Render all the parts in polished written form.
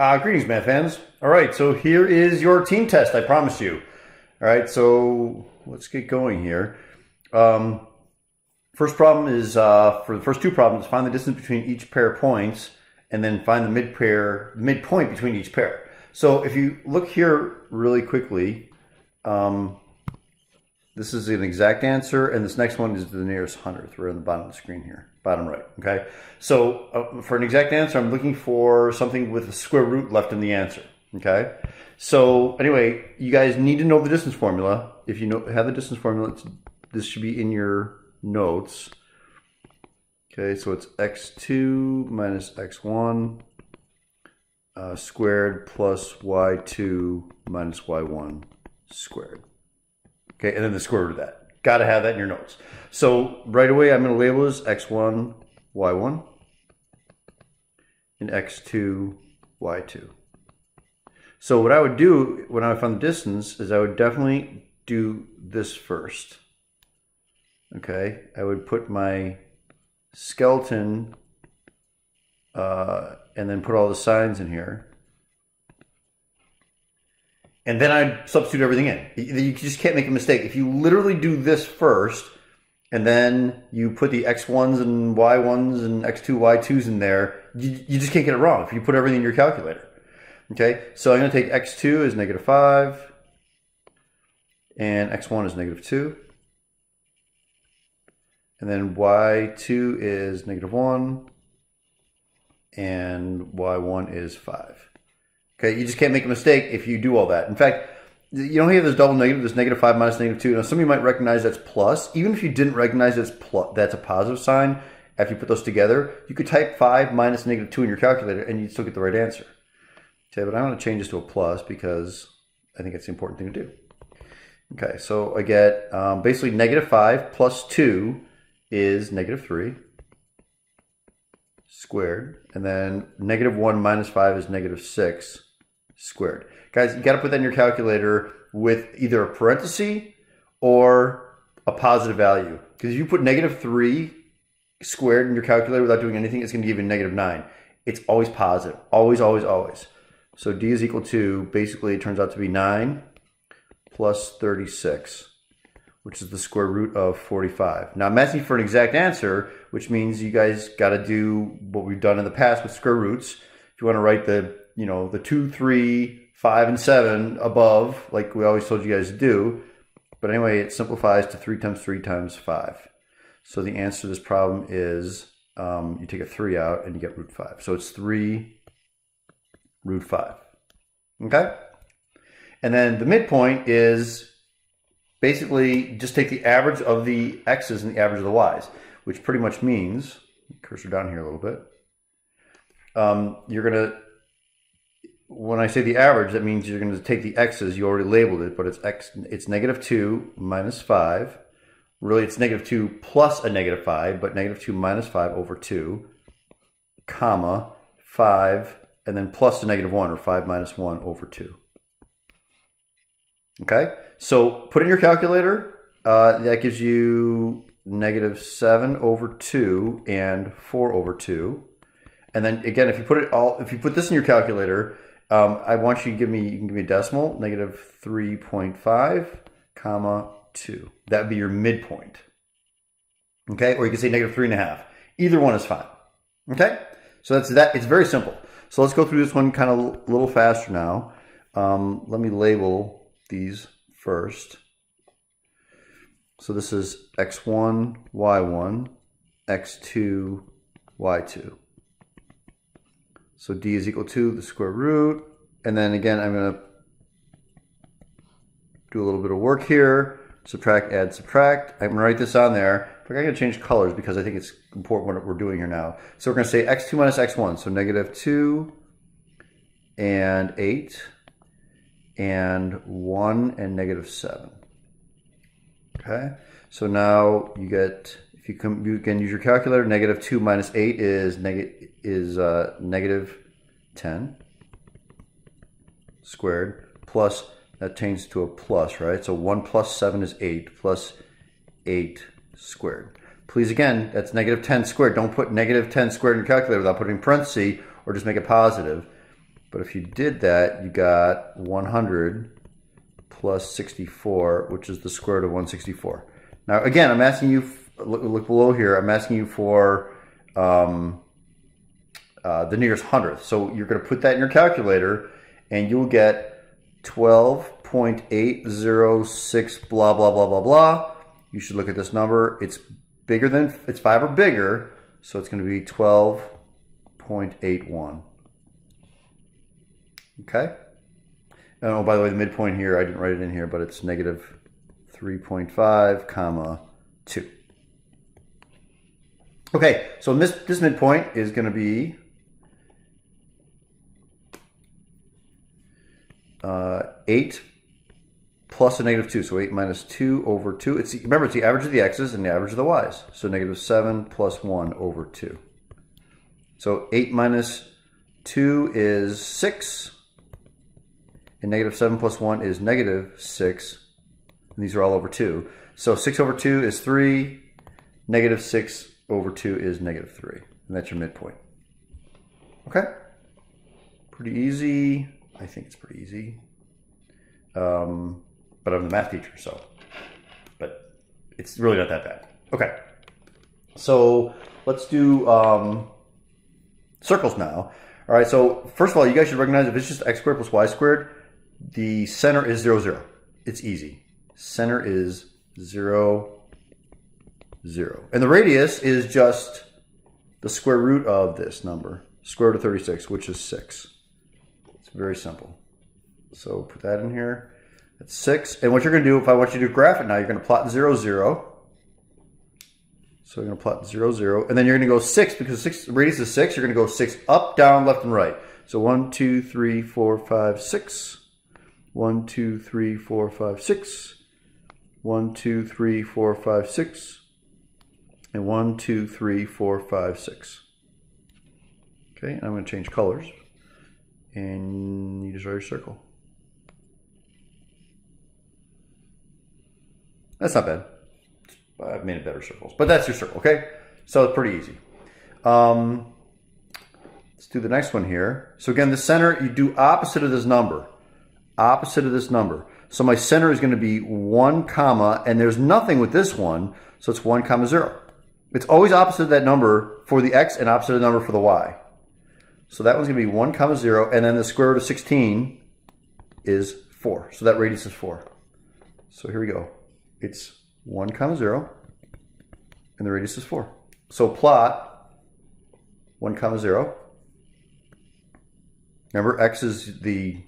Greetings, math fans. All right, so here is your team test, I promise you. All right, so let's get going here. First problem is, for the first two problems, find the distance between each pair of points, and then find the midpoint between each pair. So if you look here really quickly, this is an exact answer, and this next one is the nearest hundredth. We're on the bottom of the screen here, bottom right, okay? So for an exact answer, I'm looking for something with a square root left in the answer, okay? So anyway, you guys need to know the distance formula. If you have the distance formula, this should be in your notes. Okay, so it's x2 minus x1 squared plus y2 minus y1 squared. Okay, and then the square root of that. Got to have that in your notes. So right away, I'm going to label this x1, y1, and x2, y2. So what I would do when I found the distance is I would definitely do this first. Okay, I would put my skeleton and then put all the signs in here. And then I'd substitute everything in. You just can't make a mistake. If you literally do this first, and then you put the x1s and y1s and x2, y2s in there, you just can't get it wrong if you put everything in your calculator. Okay, so I'm going to take x2 as -5, and x1 is -2. And then y2 is -1, and y1 is 5. Okay, you just can't make a mistake if you do all that. In fact, you don't have this double negative, this -5 minus -2. Now, some of you might recognize that's plus. Even if you didn't recognize that's a positive sign, after you put those together, you could type 5 minus -2 in your calculator and you'd still get the right answer. Okay, but I'm going to change this to a plus because I think it's the important thing to do. Okay, so I get basically -5 plus 2 is -3 squared. And then -1 minus 5 is -6 squared. Guys, you got to put that in your calculator with either a parenthesis or a positive value. Because if you put -3 squared in your calculator without doing anything, it's going to give you -9. It's always positive. Always, always, always. So d is equal to, basically it turns out to be 9 plus 36, which is the square root of 45. Now I'm asking for an exact answer, which means you guys got to do what we've done in the past with square roots. If you want to write the 2, 3, 5, and 7 above, like we always told you guys to do. But anyway, it simplifies to 3 times 3 times 5. So the answer to this problem is you take a 3 out and you get root 5. So it's 3 root 5. Okay? And then the midpoint is basically just take the average of the x's and the average of the y's, which pretty much means, cursor down here a little bit, you're going to, when I say the average, that means you're going to take the x's, you already labeled it, but it's -2 minus 5. Really, it's -2 plus a -5, but -2 minus 5 over 2, comma, 5, and then plus a -1, or 5 minus 1 over 2. Okay, so put in your calculator. That gives you -7 over 2 and 4 over 2. And then again, if you put this in your calculator, I want you to you can give me a decimal, -3.5, comma 2. That would be your midpoint. Okay, or you can say -3.5. Either one is fine. Okay, so that's that. It's very simple. So let's go through this one kind of a little faster now. Let me label these first. So this is x1, y1, x2, y2. So d is equal to the square root. And then again, I'm going to do a little bit of work here. Subtract, add, subtract. I'm going to write this on there. But I'm going to change colors because I think it's important what we're doing here now. So we're going to say x2 minus x1. So -2 and 8 and 1 and -7. Okay. So now you get, if you can use your calculator, -2 minus 8 is -10 squared, plus, that changes to a plus, right? So 1 plus 7 is 8, plus 8 squared. Please, again, that's -10 squared. Don't put -10 squared in your calculator without putting parentheses, or just make it positive. But if you did that, you got 100 plus 64, which is the square root of 164. Now, again, I'm asking you, look below here, I'm asking you for the nearest hundredth. So you're going to put that in your calculator, and you'll get 12.806 blah, blah, blah, blah, blah. You should look at this number. It's bigger than, it's 5 or bigger, so it's going to be 12.81. Okay? And oh, by the way, the midpoint here, I didn't write it in here, but it's negative 3.5, comma 2. Okay, so this midpoint is going to be 8 plus a negative 2. So 8 minus 2 over 2. Remember, it's the average of the x's and the average of the y's. So negative 7 plus 1 over 2. So 8 minus 2 is 6. And negative 7 plus 1 is negative 6. And these are all over 2. So 6 over 2 is 3. Negative 6 over 2 is negative 3. And that's your midpoint. Okay? Pretty easy. I think it's pretty easy. But I'm the math teacher, so. But it's really not that bad. Okay. So let's do circles now. All right, so first of all, you guys should recognize if it's just x squared plus y squared, the center is 0, 0. It's easy. Center is 0, 0. And the radius is just the square root of this number, square root of 36, which is 6. It's very simple. So put that in here. That's 6. And what you're going to do, if I want you to graph it now, you're going to plot 0, 0. So you're going to plot 0, 0. And then you're going to go 6, because radius is 6. You're going to go 6 up, down, left, and right. So 1, 2, 3, 4, 5, 6. 1, 2, 3, 4, 5, 6. 1, 2, 3, 4, 5, 6. And 1, 2, 3, 4, 5, 6. Okay, and I'm going to change colors. And you just draw your circle. That's not bad. I've made it better circles. But that's your circle, okay? So it's pretty easy. Let's do the next one here. So again, the center, you do opposite of this number. Opposite of this number. So my center is going to be 1 comma, and there's nothing with this one, so it's 1 comma 0. It's always opposite of that number for the x and opposite of the number for the y. So that one's going to be 1 comma 0, and then the square root of 16 is 4. So that radius is 4. So here we go. It's 1 comma 0, and the radius is 4. So plot 1 comma 0. Remember, x is the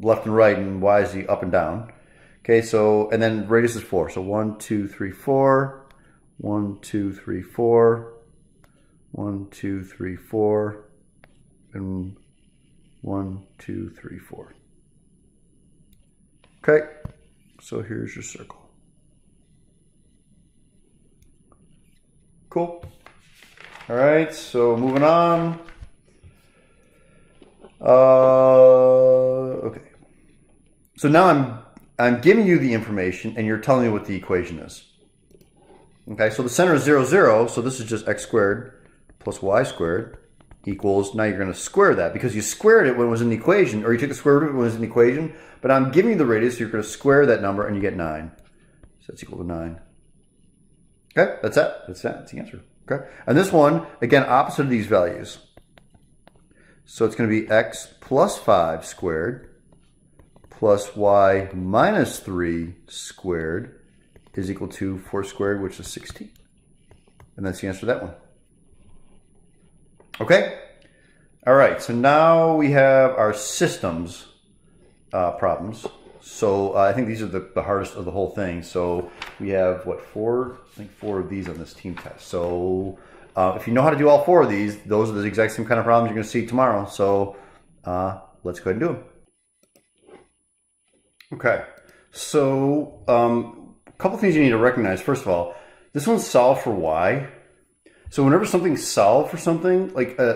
left and right, and y is the up and down. Okay, so, and then radius is 4. So 1, 2, 3, 4. 1, 2, 3, 4. 1, 2, 3, 4. And 1, 2, 3, 4. Okay, so here's your circle. Cool. All right, so moving on. Okay. So now I'm giving you the information, and you're telling me what the equation is. Okay, so the center is 0, 0, so this is just x squared plus y squared equals, now you're going to square that, because you squared it when it was in the equation, or you took the square root of it when it was in the equation, but I'm giving you the radius, so you're going to square that number, and you get 9. So that's equal to 9. Okay, that's it. That's the answer. Okay, and this one, again, opposite of these values. So it's going to be x plus 5 squared plus y minus 3 squared is equal to 4 squared, which is 16. And that's the answer to that one. Okay? All right, so now we have our systems problems. So I think these are the hardest of the whole thing. So we have, what, 4? I think 4 of these on this team test. So if you know how to do all 4 of these, those are the exact same kind of problems you're going to see tomorrow. So let's go ahead and do them. Okay, so a couple things you need to recognize. First of all, this one's solved for y. So whenever something's solved for something, like I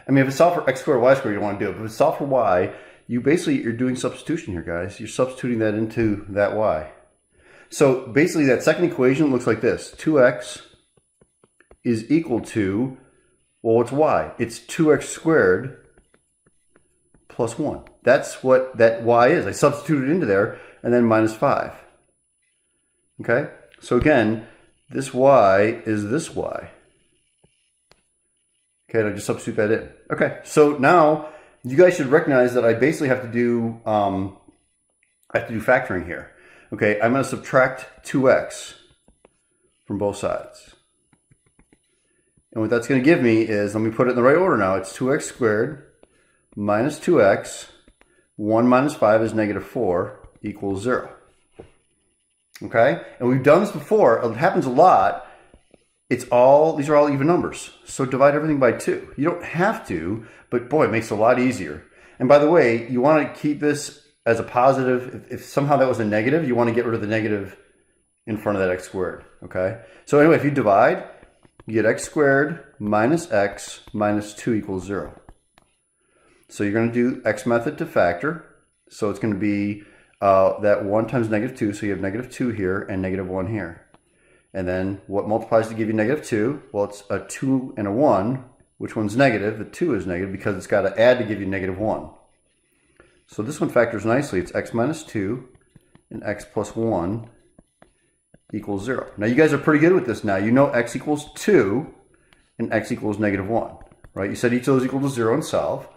mean, if it's solved for x squared or y squared, you don't want to do it. But if it's solved for y, you're doing substitution here, guys. You're substituting that into that y. So basically, that second equation looks like this. 2x is equal to, well, what's y? It's 2x squared plus 1. That's what that y is. I substituted it into there, and then minus 5. Okay? So again, this y is this y. Okay, and I just substitute that in. Okay, so now you guys should recognize that I basically have to do factoring here. Okay, I'm going to subtract 2x from both sides. And what that's going to give me is, let me put it in the right order now. It's 2x squared minus 2x. 1 minus 5 is negative 4 equals 0. Okay, and we've done this before. It happens a lot. These are all even numbers. So divide everything by 2. You don't have to, but boy, it makes it a lot easier. And by the way, you want to keep this as a positive. If somehow that was a negative, you want to get rid of the negative in front of that x squared. Okay, so anyway, if you divide, you get x squared minus x minus 2 equals 0. So you're going to do x method to factor. So it's going to be that 1 times negative 2. So you have negative 2 here and negative 1 here. And then what multiplies to give you negative 2? Well, it's a 2 and a 1. Which one's negative? The 2 is negative because it's got to add to give you negative 1. So this one factors nicely. It's x minus 2 and x plus 1 equals 0. Now you guys are pretty good with this now. You know x equals 2 and x equals negative 1. Right? You said each of those equal to 0 and solve.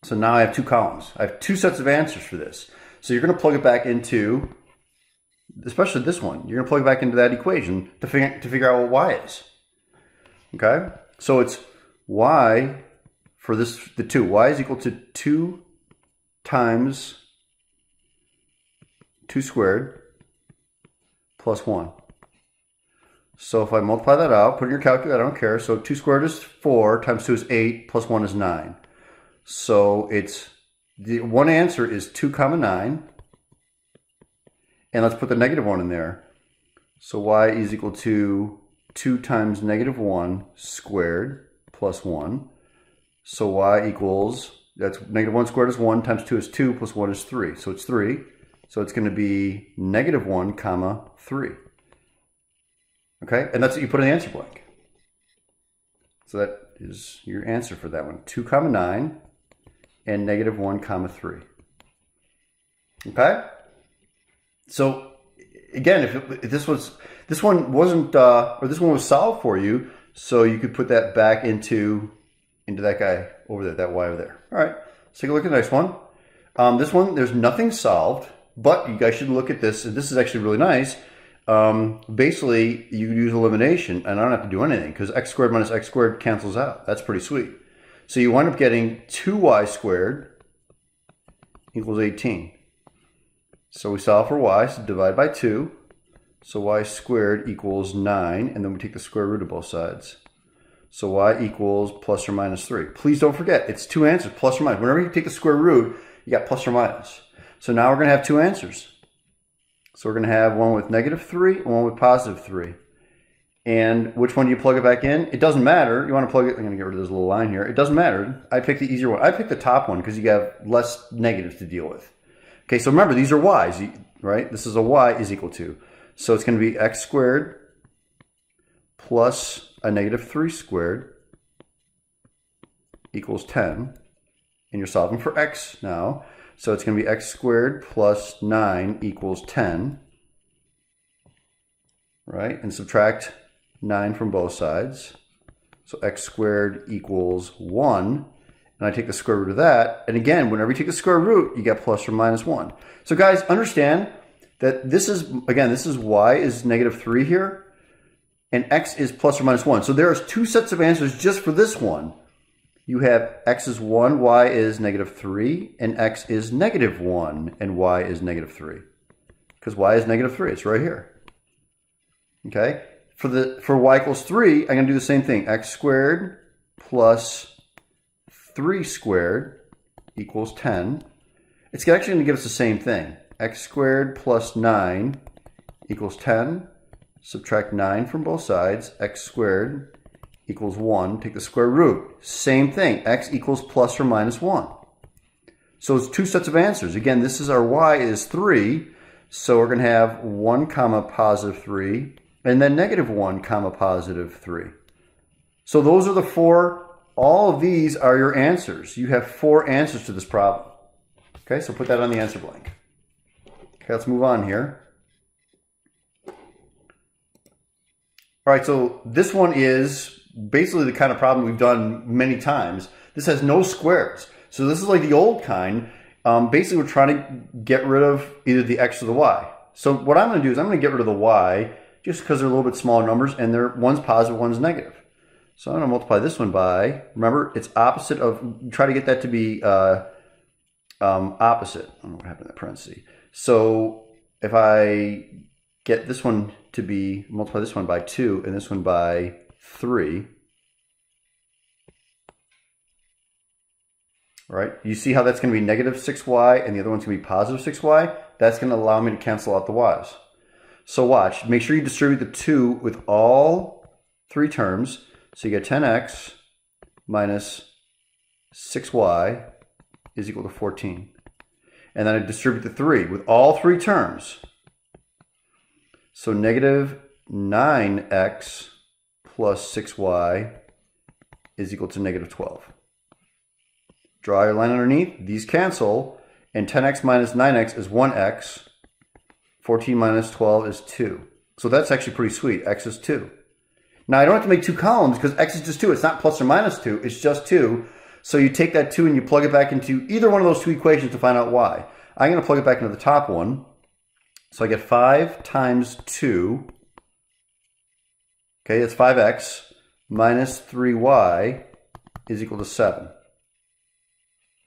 So now I have 2 columns. I have 2 sets of answers for this. So you're going to plug it back into, especially this one, you're going to plug it back into that equation to figure out what y is. Okay? So it's y for this, the 2. Y is equal to 2 times 2 squared plus 1. So if I multiply that out, put it in your calculator, I don't care. So 2 squared is 4, times 2 is 8, plus 1 is 9. So it's, the one answer is 2 comma 9. And let's put the negative 1 in there. So y is equal to 2 times negative 1 squared plus 1. So y equals, that's negative 1 squared is 1, times 2 is 2, plus 1 is 3. So it's 3. So it's going to be negative 1 comma 3. Okay, and that's what you put in the answer blank. So that is your answer for that one. 2 comma 9 and negative 1 comma 3. Okay? So again, if this one wasn't, or this one was solved for you, so you could put that back into that guy over there, that y over there. All right, let's take a look at the next one. This one, there's nothing solved, but you guys should look at this. And this is actually really nice. Basically, you use elimination, and I don't have to do anything because x squared minus x squared cancels out. That's pretty sweet. So you wind up getting 2y squared equals 18. So we solve for y, so divide by 2. So y squared equals 9, and then we take the square root of both sides. So y equals plus or minus 3. Please don't forget, it's 2 answers, plus or minus. Whenever you take the square root, you got plus or minus. So now we're going to have 2 answers. So we're going to have one with negative 3 and one with positive 3. And which one do you plug it back in? It doesn't matter. You want to plug it, I'm going to get rid of this little line here. It doesn't matter. I picked the easier one. I picked the top one because you have less negatives to deal with. Okay, so remember, these are y's, right? This is a y is equal to. So it's going to be x squared plus a negative 3 squared equals 10. And you're solving for x now. So it's going to be x squared plus 9 equals 10. Right? And subtract 9 from both sides. So x squared equals 1. And I take the square root of that. And again, whenever you take the square root, you get plus or minus 1. So guys, understand that this is, again, this is y is negative 3 here. And x is plus or minus 1. So there's 2 sets of answers just for this one. You have x is 1, y is negative 3, and x is negative 1, and y is negative 3. Because y is negative 3. It's right here. Okay? For y equals 3, I'm going to do the same thing. X squared plus 3 squared equals 10. It's actually going to give us the same thing. X squared plus 9 equals 10. Subtract 9 from both sides. X squared equals 1. Take the square root. Same thing. X equals plus or minus 1. So it's 2 sets of answers. Again, this is our y is 3. So we're going to have 1 comma positive 3. And then negative 1 comma positive 3. So those are the 4 all of these are your answers. You have 4 answers to this problem. Okay, so put that on the answer blank. Okay, let's move on here. All right, so this one is basically the kind of problem we've done many times. This has no squares. So this is like the old kind. Basically, we're trying to get rid of either the x or the y. So what I'm going to do is I'm going to get rid of the y just because they're a little bit smaller numbers and one's positive, one's negative. So I'm going to multiply this one by, remember, it's opposite of, try to get that to be opposite. I don't know what happened to that parenthesis. So if I get this one to be, multiply this one by 2 and this one by 3. All right, you see how that's going to be negative 6y and the other one's going to be positive 6y? That's going to allow me to cancel out the y's. So watch, make sure you distribute the 2 with all 3 terms. So you get 10x minus 6y is equal to 14. And then I distribute the 3 with all 3 terms. So negative 9x plus 6y is equal to negative 12. Draw your line underneath. These cancel. And 10x minus 9x is 1x. 14 minus 12 is 2. So that's actually pretty sweet. X is 2. Now I don't have to make 2 columns because x is just 2. It's not plus or minus 2. It's just 2. So you take that 2 and you plug it back into either one of those 2 equations to find out y. I'm going to plug it back into the top one. So I get 5 times 2. Okay, that's 5x minus 3y is equal to 7.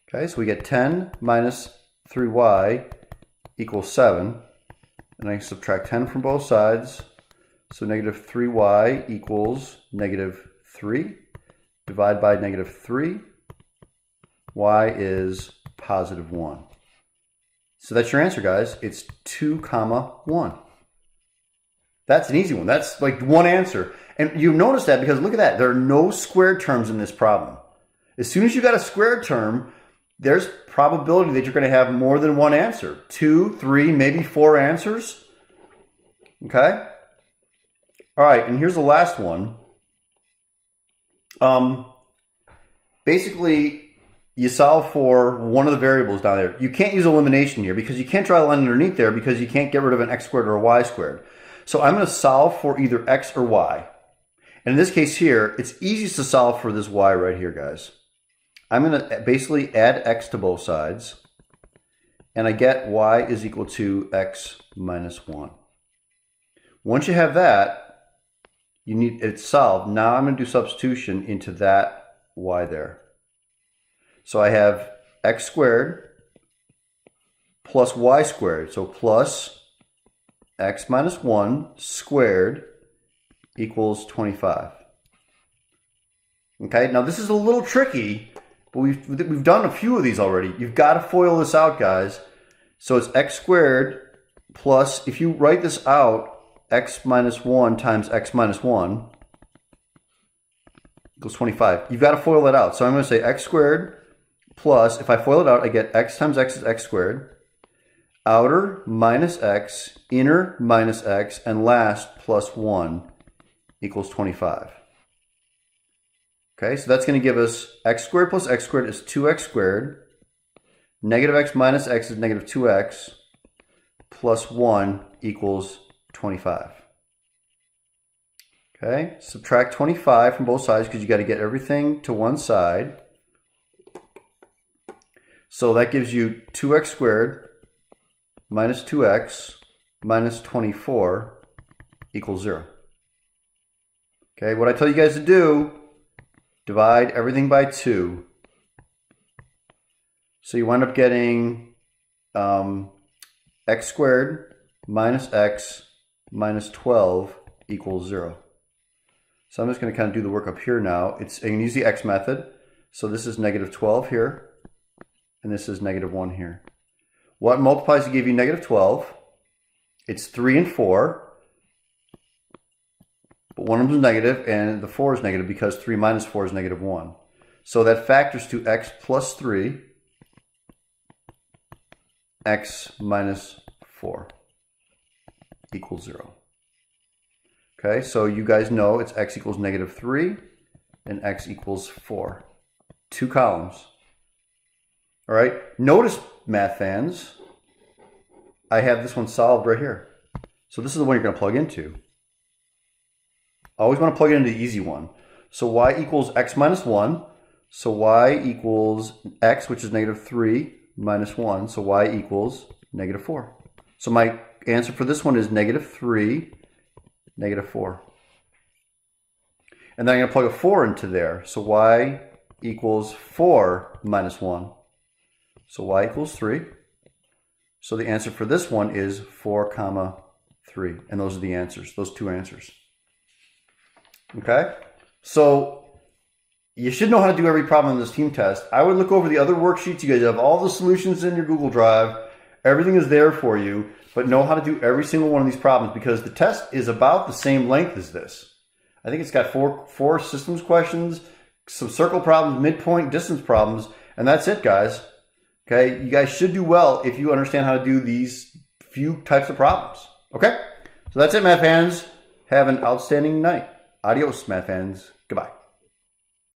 Okay, so we get 10 minus 3y equals 7. And I subtract 10 from both sides. So negative 3y equals negative 3. Divide by negative 3. Y is positive 1. So that's your answer, guys. It's 2, 1. That's an easy one. That's like one answer. And you notice that because look at that. There are no squared terms in this problem. As soon as you got a squared term, there's probability that you're going to have more than one answer. 2, 3, maybe 4 answers. Okay? All right, and here's the last one. Basically, you solve for one of the variables down there. You can't use elimination here because you can't draw a line underneath there because you can't get rid of an x squared or a y squared. So I'm going to solve for either x or y. And in this case here, it's easiest to solve for this y right here, guys. I'm going to basically add x to both sides. And I get y is equal to x minus 1. Once you have that, it's solved. Now I'm going to do substitution into that y there. So I have x squared plus y squared. So plus x minus 1 squared equals 25. Okay, now this is a little tricky, but we've done a few of these already. You've got to FOIL this out, guys. So it's x squared plus, if you write this out, x minus 1 times x minus 1 equals 25. You've got to FOIL that out. So I'm going to say x squared plus, if I FOIL it out, I get x times x is x squared, outer minus x, inner minus x, and last plus 1 equals 25. Okay, so that's going to give us x squared plus x squared is 2x squared, negative x minus x is negative 2x, plus 1 equals 25. Okay, subtract 25 from both sides because you got to get everything to one side. So that gives you 2x squared minus 2x minus 24 equals 0. Okay, what I tell you guys to do, divide everything by 2. So you wind up getting x squared minus x minus 12 equals 0. So I'm just going to kind of do the work up here now. I can use the x method. So this is negative 12 here. And this is negative 1 here. What multiplies to give you negative 12? It's 3 and 4. But one of them is negative, and the 4 is negative because 3 minus 4 is negative 1. So that factors to x plus 3, x minus 4 equals 0. Okay, so you guys know it's x equals negative 3, and x equals 4. 2 columns. All right. Notice, math fans, I have this one solved right here. So this is the one you're going to plug into. Always want to plug it into the easy one. So y equals x minus 1. So y equals x, which is negative 3, minus 1. So y equals negative 4. So my answer for this one is negative 3, negative 4. And then I'm going to plug a 4 into there. So y equals 4 minus 1. So y equals 3. So the answer for this one is 4 comma 3. And those are the answers, those two answers. Okay? So you should know how to do every problem in this team test. I would look over the other worksheets. You guys have all the solutions in your Google Drive. Everything is there for you. But know how to do every single one of these problems because the test is about the same length as this. I think it's got four systems questions, some circle problems, midpoint, distance problems, and that's it, guys. Okay, you guys should do well if you understand how to do these few types of problems. Okay, so that's it, math fans. Have an outstanding night. Adios, math fans. Goodbye.